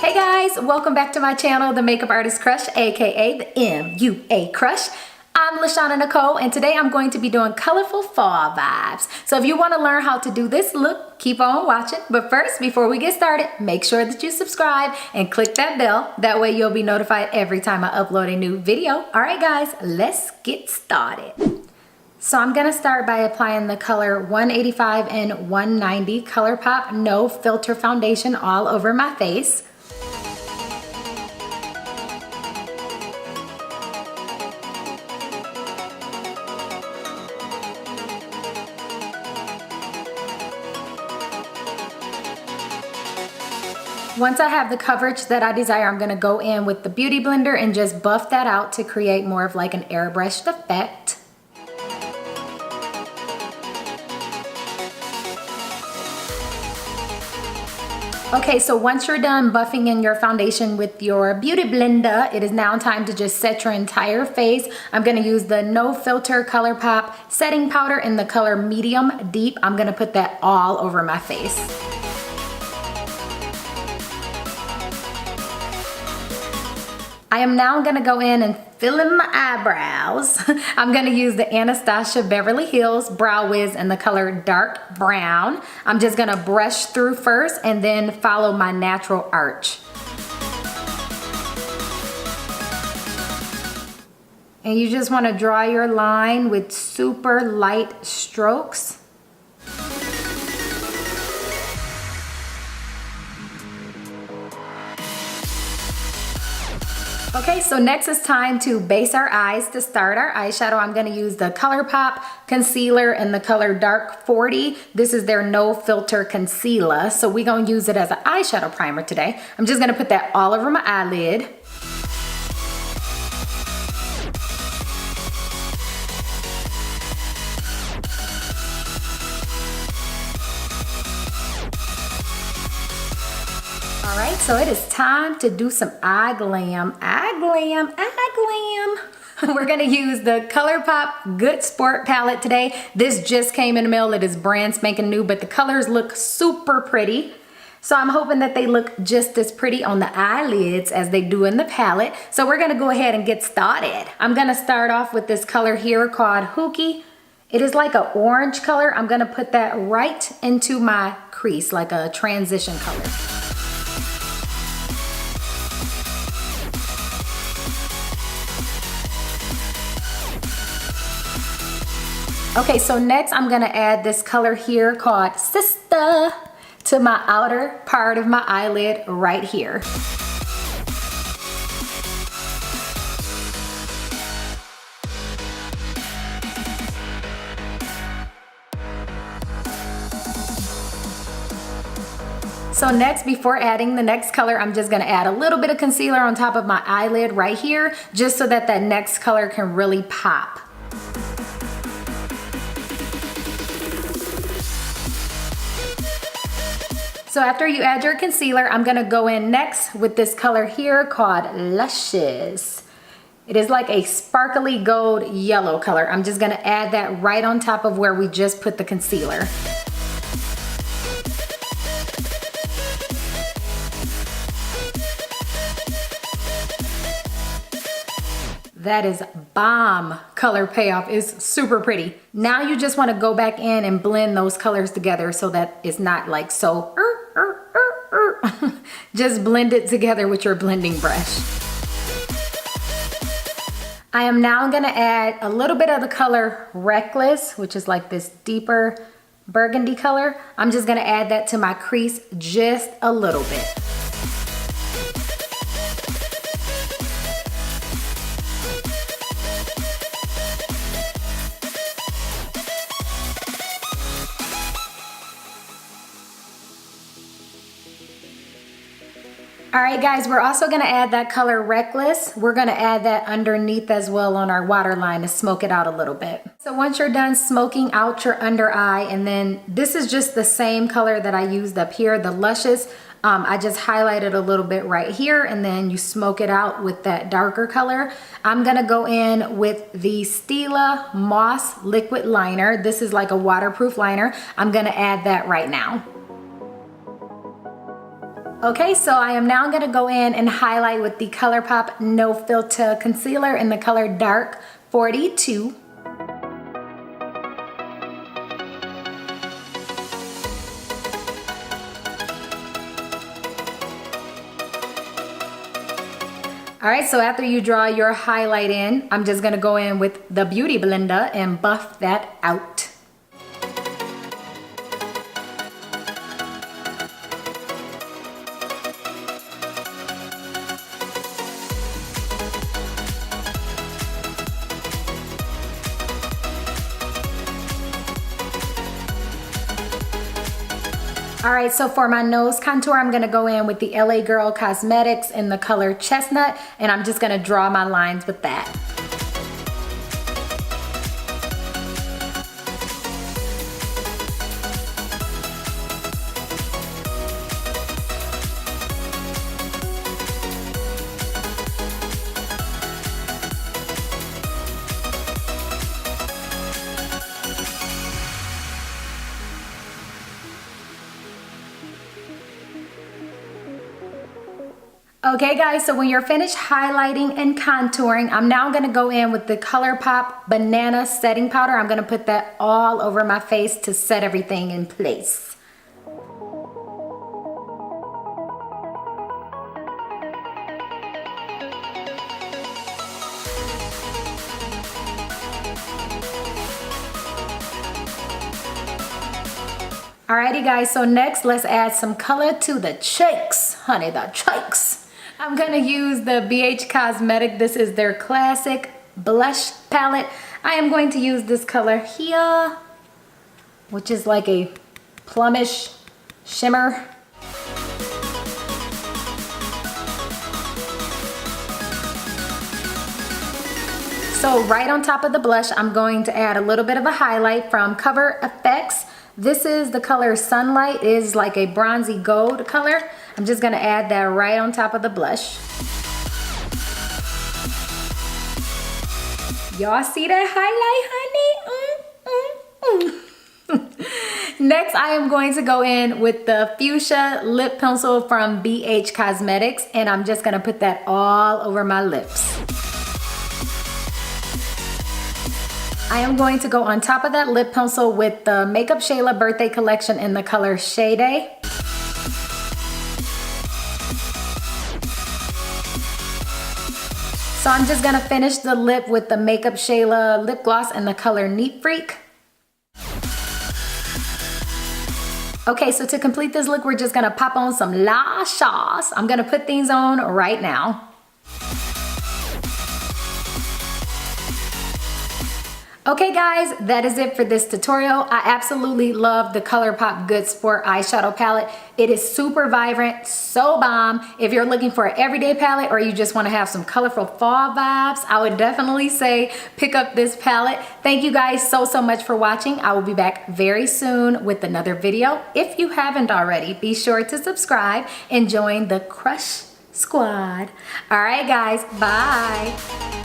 Hey guys, welcome back to my channel, The Makeup Artist Crush, aka the MUA Crush. I'm LaShawna Nicole, and today I'm going to be doing colorful fall vibes. So if you want to learn how to do this look, keep on watching. But first, before we get started, make sure that you subscribe and click that bell. That way you'll be notified every time I upload a new video. All right guys, let's get started. So I'm gonna start by applying the color 185 and 190 Colourpop No Filter Foundation all over my face. Once I have the coverage that I desire, I'm gonna go in with the Beauty Blender and just buff that out to create more of like an airbrushed effect. Okay, so once you're done buffing in your foundation with your Beauty Blender, it is now time to just set your entire face. I'm gonna use the No Filter Colourpop setting powder in the color Medium Deep. I'm gonna put that all over my face. I am now gonna go in and fill in my eyebrows. I'm gonna use the Anastasia Beverly Hills Brow Wiz in the color Dark Brown. I'm just gonna brush through first and then follow my natural arch. And you just wanna draw your line with super light strokes. Okay, so next it's time to base our eyes. To start our eyeshadow, I'm gonna use the Colourpop concealer in the color Dark 40. This is their No Filter Concealer. So we're gonna use it as an eyeshadow primer today. I'm just gonna put that all over my eyelid. All right, so it is time to do some eye glam. We're gonna use the Colourpop Good Sport palette today. This just came in the mail. It is brand spanking new, but the colors look super pretty. So I'm hoping that they look just as pretty on the eyelids as they do in the palette. So we're gonna go ahead and get started. I'm gonna start off with this color here called Hookie. It is like an orange color. I'm gonna put that right into my crease, like a transition color. Okay, so next I'm gonna add this color here called Sister to my outer part of my eyelid right here. So next, before adding the next color, I'm just gonna add a little bit of concealer on top of my eyelid right here, just so that that next color can really pop. So after you add your concealer, I'm gonna go in next with this color here called Luscious. It is like a sparkly gold yellow color. I'm just gonna add that right on top of where we just put the concealer. That is bomb color payoff. It's super pretty. Now you just wanna go back in and blend those colors together so that it's not like so Just blend it together with your blending brush. I am now gonna add a little bit of the color Reckless, which is like this deeper burgundy color. I'm just gonna add that to my crease just a little bit. All right guys, we're also gonna add that color Reckless. We're gonna add that underneath as well on our waterline to smoke it out a little bit. So once you're done smoking out your under eye, and then this is just the same color that I used up here, the Luscious. I just highlighted a little bit right here, and then you smoke it out with that darker color. I'm gonna go in with the Stila Moss Liquid Liner. This is like a waterproof liner. I'm gonna add that right now. Okay, so I am now gonna go in and highlight with the Colourpop No Filter Concealer in the color Dark 42. All right, so after you draw your highlight in, I'm just gonna go in with the Beauty Blender and buff that out. All right, so for my nose contour, I'm gonna go in with the LA Girl Cosmetics in the color Chestnut, and I'm just gonna draw my lines with that. Okay guys, so when you're finished highlighting and contouring, I'm now gonna go in with the Colourpop Banana Setting Powder. I'm gonna put that all over my face to set everything in place. Alrighty guys, so next let's add some color to the cheeks, honey, the cheeks. I'm gonna use the BH Cosmetic. This is their classic blush palette. I am going to use this color here, which is like a plumish shimmer. So right on top of the blush, I'm going to add a little bit of a highlight from Cover FX. This is the color Sunlight. It is like a bronzy gold color. I'm just gonna add that right on top of the blush. Y'all see that highlight, honey? Next, I am going to go in with the Fuchsia Lip Pencil from BH Cosmetics, and I'm just gonna put that all over my lips. I am going to go on top of that lip pencil with the Makeup Shayla Birthday Collection in the color Shade. So I'm just gonna finish the lip with the Makeup Shayla lip gloss in the color Neat Freak. Okay, so to complete this look, we're just gonna pop on some lashes. I'm gonna put these on right now. Okay guys, that is it for this tutorial. I absolutely love the Colourpop Good Sport eyeshadow palette. It is super vibrant, so bomb. If you're looking for an everyday palette or you just want to have some colorful fall vibes, I would definitely say pick up this palette. Thank you guys so much for watching. I will be back very soon with another video. If you haven't already, be sure to subscribe and join the Crush Squad. All right guys, bye.